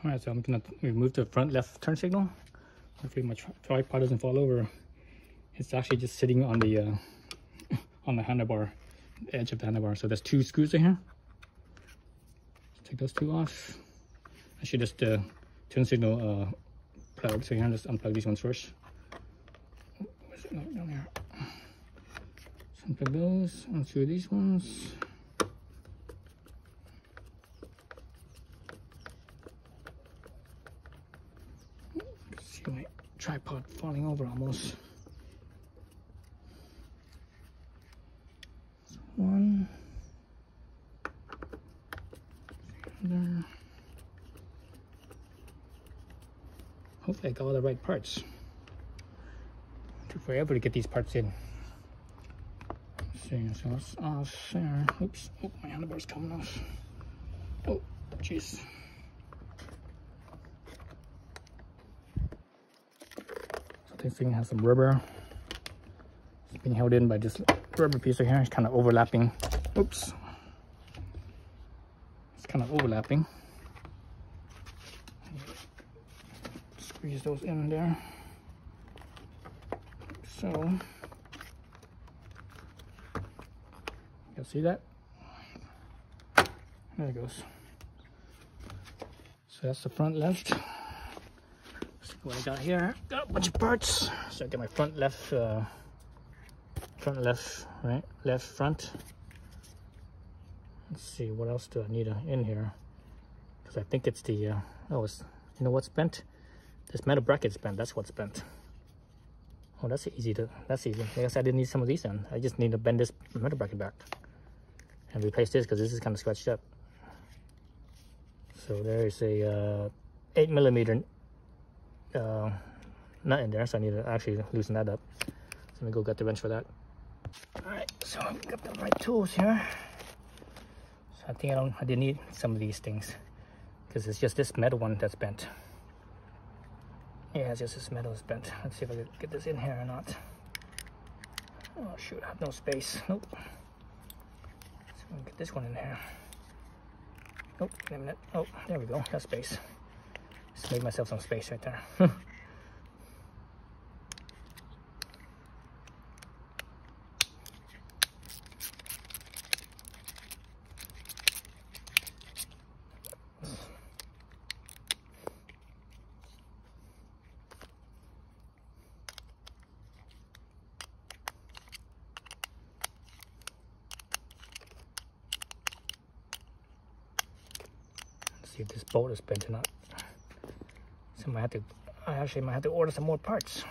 Alright, so I'm gonna remove the front left turn signal. Hopefully my tripod doesn't fall over. It's actually just sitting on the handlebar, the edge of the handlebar. So there's 2 screws in here. Take those 2 off. Actually, just the turn signal plug. So here, just unplug these ones first. Oh, where's it? No, down here. So unplug those. Unscrew these ones. See my tripod falling over almost. So 1. There. Hopefully I got all the right parts. It took forever to get these parts in. Let's see, so that's off there. Oops, oh, my handlebar's coming off. Oh, jeez. So this thing has some rubber. It's being held in by this rubber piece right here. It's kind of overlapping. Oops. It's kind of overlapping. Squeeze those in there. So, you'll see that? There it goes. So that's the front left. See what I got here. Got a bunch of parts. So I got my front left, right? Left front. Let's see, what else do I need in here? Because I think it's the, oh, it's, you know what's bent? This metal bracket's bent. That's what's bent. Oh, that's easy. That's easy. I guess I didn't need some of these then. I just need to bend this metal bracket back and replace this because this is kind of scratched up. So there is a 8mm nut in there, so I need to actually loosen that up. So let me go get the wrench for that. All right, so I've got the right tools here. So I think I didn't need some of these things because it's just this metal one that's bent. Yeah, it's just this metal is bent. Let's see if I can get this in here or not. Oh shoot, I have no space. Nope. So I'm gonna get this one in here. Oh, wait a minute. Oh, there we go. Got space. Just made myself some space right there. See if this bolt is bent or not. So I actually might have to order some more parts.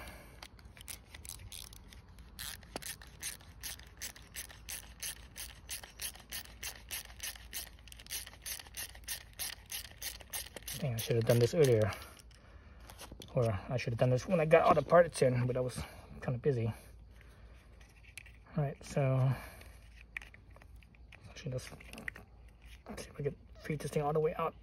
I think I should have done this earlier. Or I should have done this when I got all the parts in, but I was kind of busy. Alright, so actually let's see if I can feed this thing all the way out.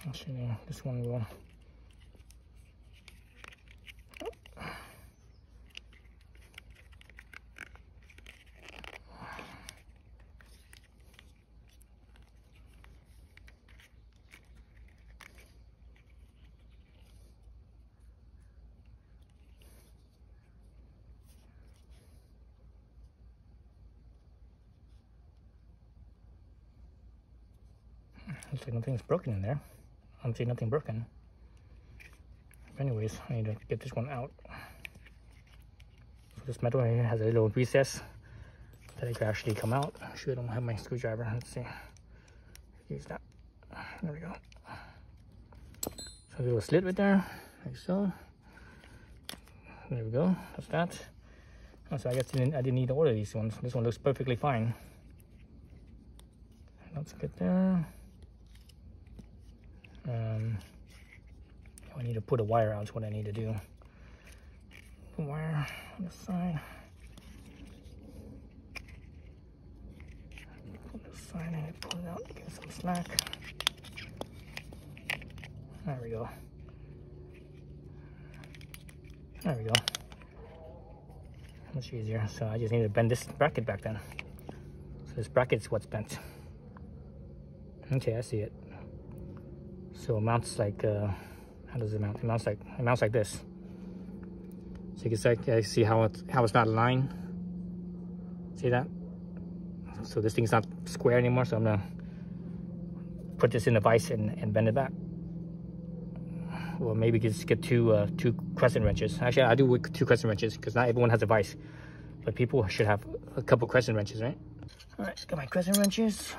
Actually, this one will. Looks like nothing's broken in there. I don't see nothing broken. Anyways, I need to get this one out. So this metal here has a little recess that it could actually come out. Actually, I don't have my screwdriver. Let's see. Use that. There we go. So a little slit right there, like so. There we go. That's that. Oh, so I guess I didn't need to order these ones. This one looks perfectly fine. That's good there. I need to put a wire out is what I need to do. The wire on the side. Put the side and pull it out, get some slack. There we go. There we go. much easier. So I just need to bend this bracket back then. So this bracket's what's bent. Okay, I see it. So it mounts like, how does it mount? It mounts like this. So you can see how it's not aligned. See that? So this thing's not square anymore. So I'm gonna put this in the vise and bend it back. Or maybe just get two crescent wrenches. Actually, I do with 2 crescent wrenches because not everyone has a vise, but people should have a couple crescent wrenches, right? All right, got my crescent wrenches.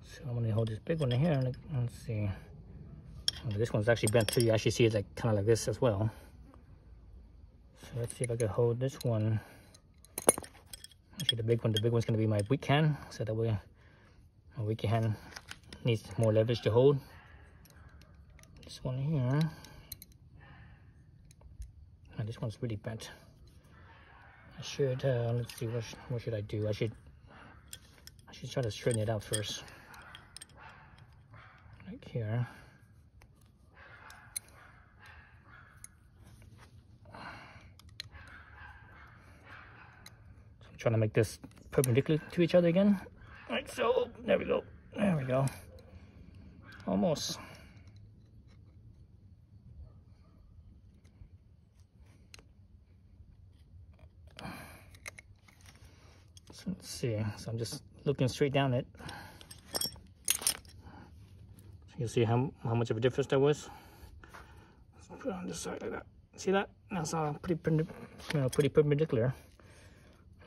So I'm gonna hold this big one in here. Let's see. Oh, this one's actually bent too. You actually see it like kind of like this as well. So let's see if I can hold this one. Actually, the big one's gonna be my weak hand. So that way, my weak hand needs more leverage to hold. This one here. Oh, this one's really bent. I should let's see, what should I do? I should try to straighten it out first. Like here. So I'm trying to make this perpendicular to each other again. Like so. There we go. There we go. Almost. So let's see. So I'm just looking straight down it. So you see how much of a difference there was. Let's put it on this side like that. See that? That's all pretty perpendicular.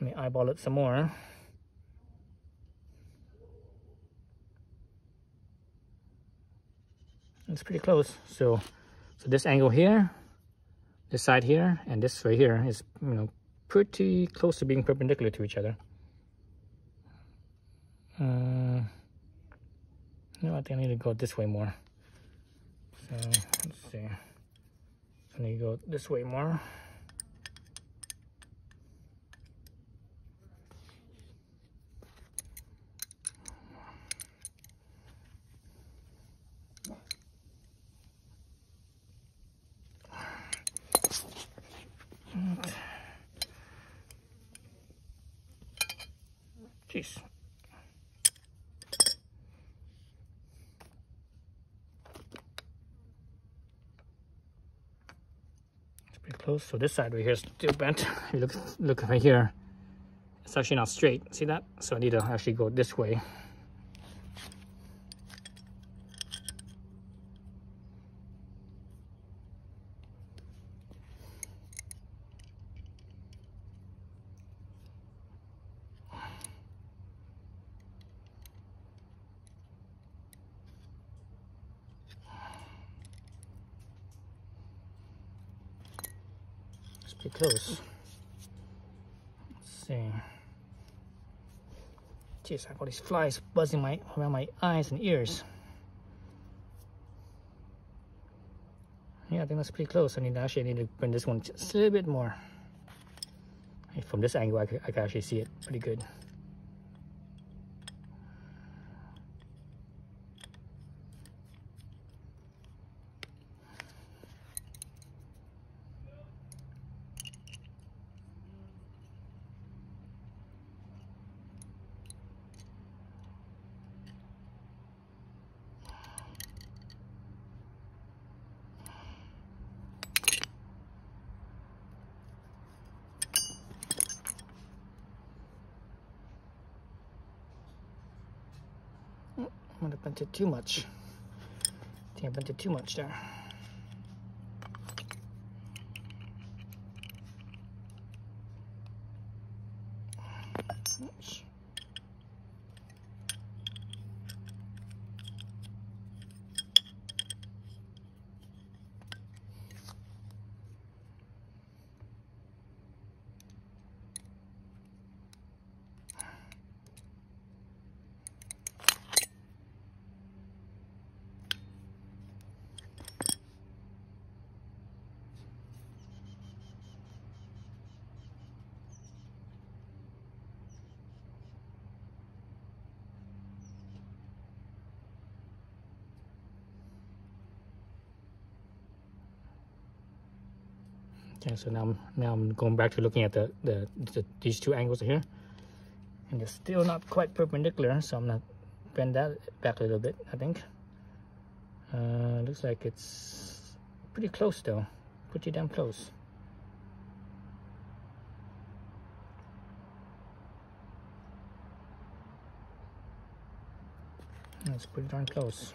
Let me eyeball it some more. It's pretty close. So this angle here, this side here, and this right here is, pretty close to being perpendicular to each other. No, I think I need to go this way more. So let's see. I need to go this way more. Jeez. It's pretty close. So this side right here is still bent. If you look right here, it's actually not straight. See that? So I need to actually go this way. Pretty close. Let's see. Jeez, I got these flies buzzing around my eyes and ears. Yeah, I think that's pretty close. I actually need to bring this one just a little bit more. From this angle, I can actually see it pretty good. I might have bent it too much. I think I bent it too much there. Oops. Okay, so now I'm going back to looking at these two angles here, and they're still not quite perpendicular, so I'm gonna bend that back a little bit. I think looks like it's pretty close though, pretty damn close. It's pretty darn close.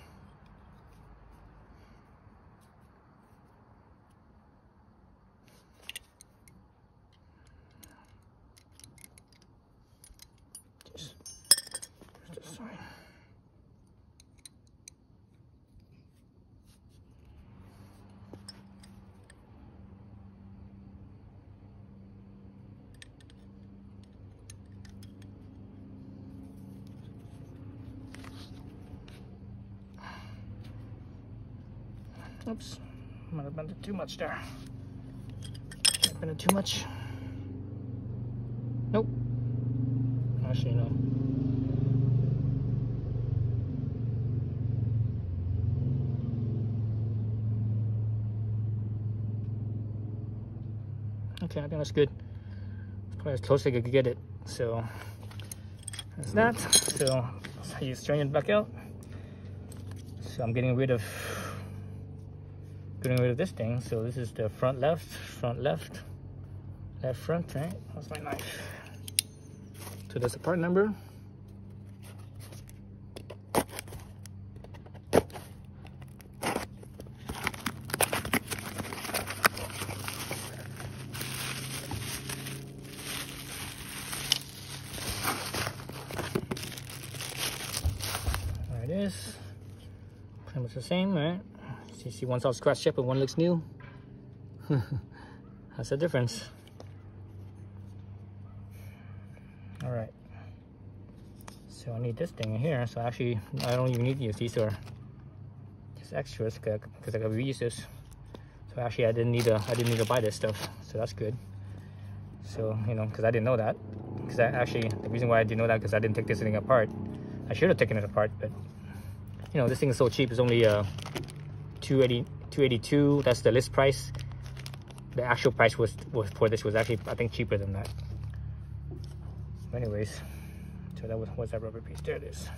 Oops, might have bent it too much there. Bent it too much. Nope. Actually, no. Okay, I think that's good. It's probably as close as I could get it. So that's that. So I use straighten it back out. So I'm getting rid of this thing. So this is the front left, left front, right? That's my knife. So that's the part number. There it is. Pretty much the same, right? You see one's all scratched up and one looks new. That's the difference. All right. So I need this thing in here. So actually, I don't even need to use these, or just extras because I gotta reuse this. So actually, I didn't need to buy this stuff. So that's good. So you know, because I didn't know that. Because actually, the reason why I didn't know that because I didn't take this thing apart. I should have taken it apart, but you know, this thing is so cheap. It's only $282. That's the list price. The actual price was for this was actually, I think, cheaper than that. But anyways, so that was, what's that rubber piece? There it is. So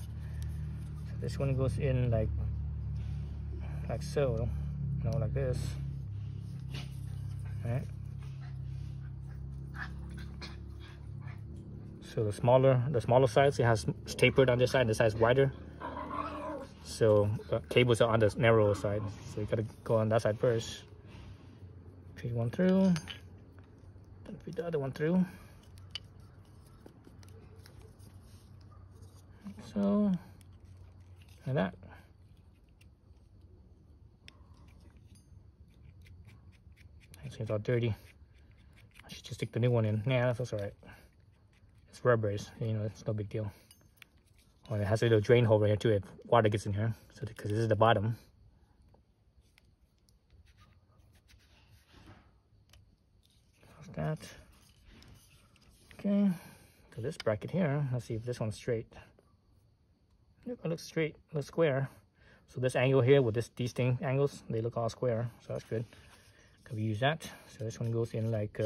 this one goes in like so, you know, like this. All right. So the smaller sides, it has tapered on this side, and this side is wider. So the cables are on the narrower side, so you gotta go on that side first. Feed one through, then feed the other one through. So, like that. It seems all dirty. I should just stick the new one in. Yeah, that's alright. It's rubber, you know, it's no big deal. Oh, it has a little drain hole right here too if water gets in here. So because this is the bottom. How's that? Okay. So this bracket here, let's see if this one's straight. Yep, it looks straight, looks square. So this angle here with these angles, they look all square. So that's good. Can we use that? So this one goes in like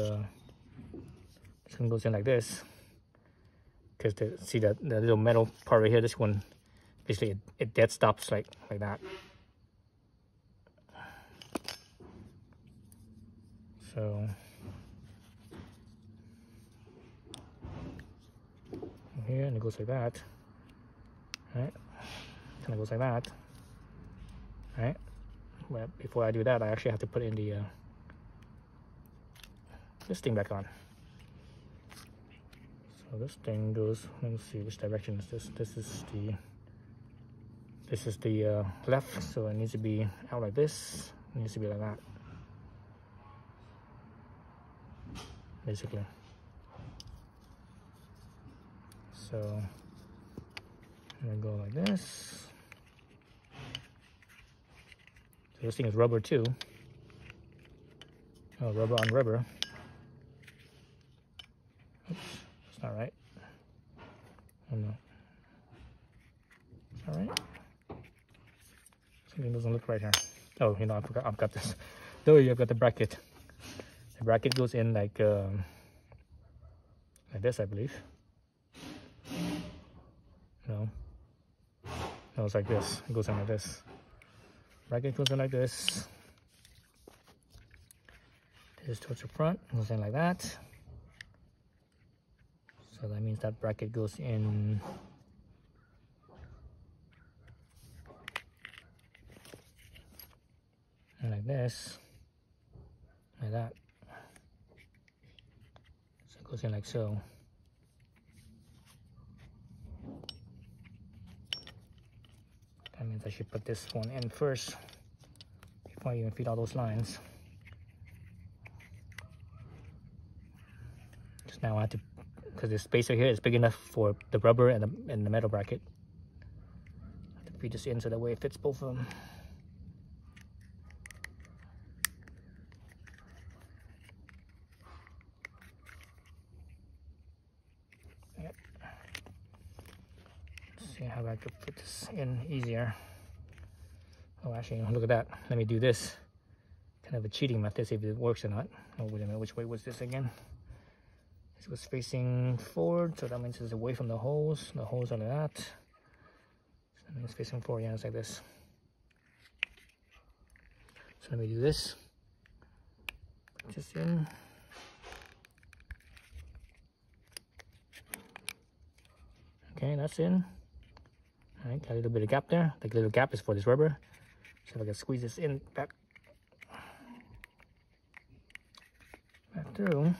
this. Because see the little metal part right here, this one basically it dead stops like that. So here, and it goes like that, right? Kind of goes like that, right? Well, before I do that, I actually have to put in the this thing back on. So this thing goes, let me see which direction is this. This is the left, so it needs to be out like this. It needs to be like that, basically. So I'm gonna go like this. So this thing is rubber too. Oh, rubber on rubber. Oops. All right. Oh no. All right. Something doesn't look right here. Oh, you know, I've got this. No, I've got the bracket. The bracket goes in like this, I believe. No, it's like this. It goes in like this. Bracket goes in like this. This towards the front, goes in like that. So that means that bracket goes in like this, like that. So it goes in like so. That means I should put this one in first before I even feed all those lines. Just now I have to, because the spacer here is big enough for the rubber and the metal bracket. I have to feed this in so that way it fits both of them. See how I could fit this in easier. Oh, actually, look at that. Let me do this. Kind of a cheating method, see if it works or not. Oh, wait a minute, which way was this again? This was facing forward, so that means it's away from the holes. The holes are like that. So that means facing forward, yeah, it's like this. So let me do this. Put this in. Okay, that's in. Alright, got a little bit of gap there. The little gap is for this rubber. So if I can squeeze this in back through,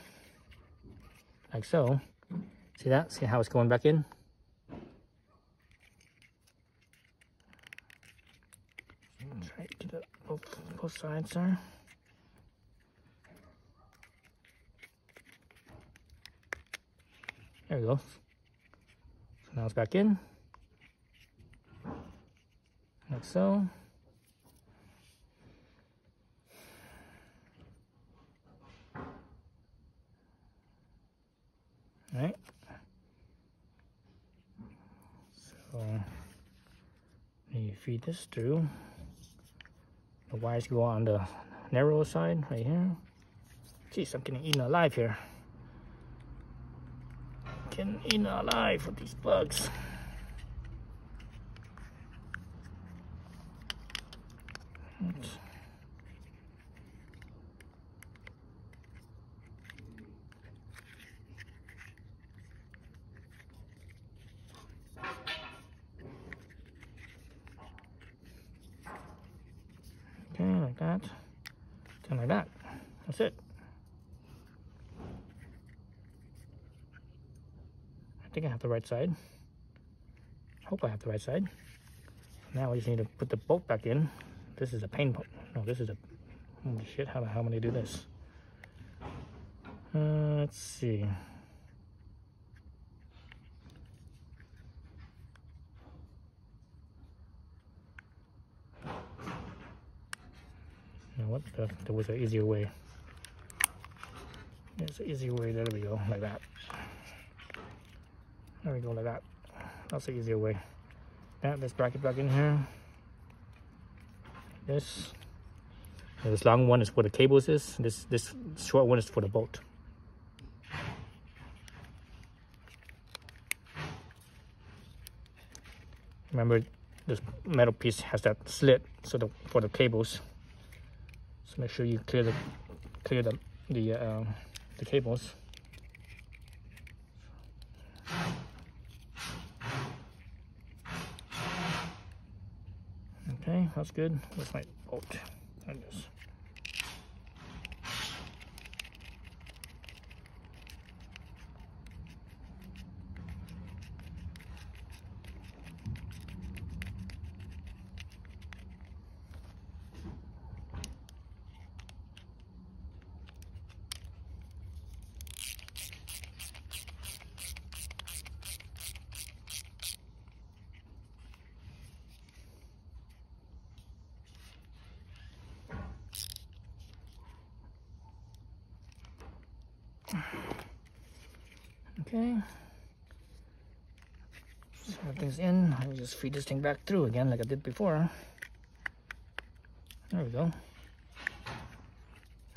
like so. See that? See how it's going back in? Try to get it both sides there. There we go. So now it's back in. Like so. Alright. So you feed this through. The wires go on the narrow side right here. Jeez, I'm getting eaten alive here. Getting eaten alive with these bugs. Oops. Okay, like that. Then like that. That's it. I think I have the right side. Hope I have the right side. Now I just need to put the bolt back in. This is a pain point. No, this is a... Holy shit, how am I going to do this? Let's see. You know what? There was an easier way. There's an easier way. There we go. Like that. There we go, like that. That's the easier way. This bracket back in here. This long one is for the cables. This short one is for the bolt. Remember, this metal piece has that slit so for the cables. So make sure you clear the cables. Okay, that's good. Where's my bolt? There it is. Okay, so everything's in. I'll just feed this thing back through again like I did before. There we go.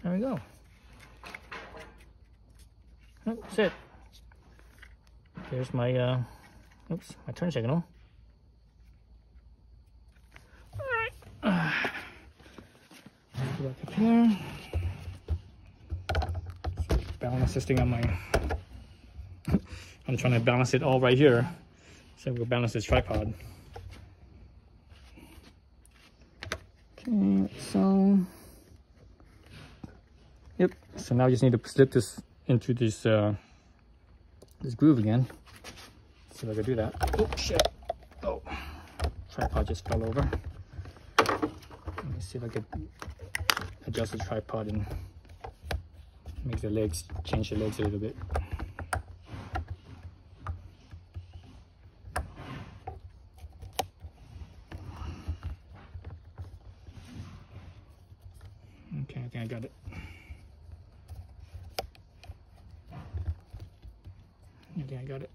There we go. That's it. There's my my turn signal. Alright. Go back up here. Balance this thing on my I'm trying to balance it all right here. So we'll balance this tripod. Okay, so yep. So now I just need to slip this into this this groove again. See if I can do that. Oh shit! Oh, tripod just fell over. Let me see if I can adjust the tripod and make the legs, change the legs a little bit. Okay, I think I got it. I think I got it.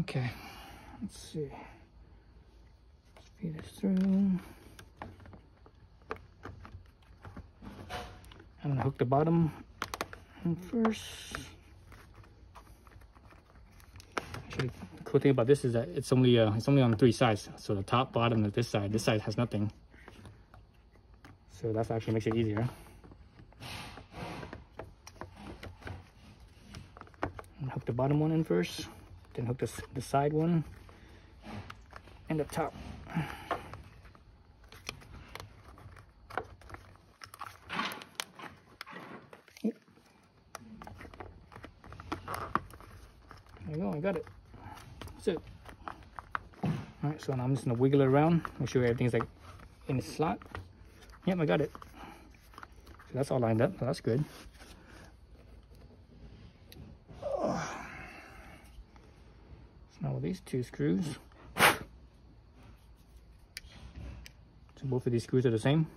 Okay, let's see. Let's feed this through. I'm gonna hook the bottom in first. Actually, the cool thing about this is that it's only on 3 sides. So the top, bottom, and this side has nothing. So that actually makes it easier. And hook the bottom one in first. Then hook the side one and the top. There you go, I got it. That's it. Alright, so now I'm just gonna wiggle it around, make sure everything's like in its slot. Yep, I got it. So that's all lined up, so that's good. Now with these 2 screws, so both of these screws are the same.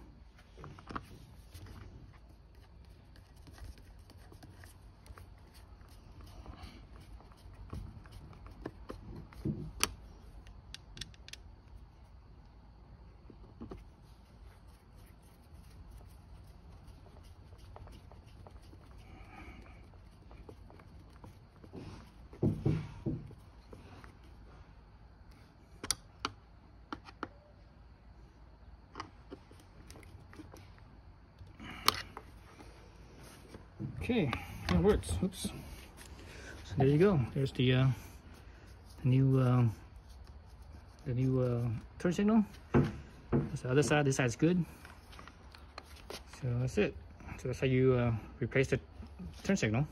Okay, it works. Oops. So there you go. There's the new turn signal. That's the other side. This side's good. So that's it. So that's how you replace the turn signal.